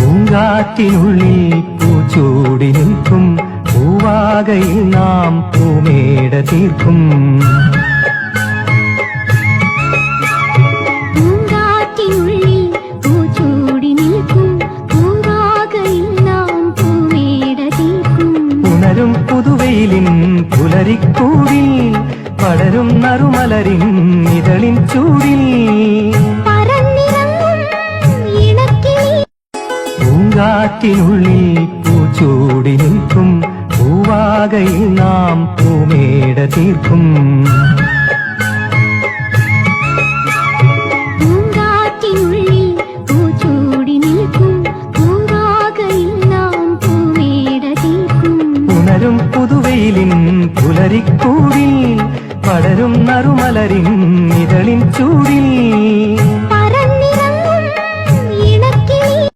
പൂങ്കാറ്റിനുള്ളിൽ പൂച്ചൂടി നിൽക്കും പൂവാകയിൽ നാം പൂമേട തീർക്കും. പൂങ്കാറ്റിനുള്ളിൽ പൂച്ചൂടി നിൽക്കും പൂവാകയിൽ നാം പൂമേട തീർക്കും. ഉണരും പുതുവെയിലിൻ പുലരിക്കൂടിൽ പടരും നറുമലരിൻ ഇതളിൻ ചൂടിൽ പൂങ്കാറ്റിനുള്ളിൽ പൂച്ചൂടി നിൽക്കും പൂവാകയിൽ നാം പൂമേട തീർക്കും.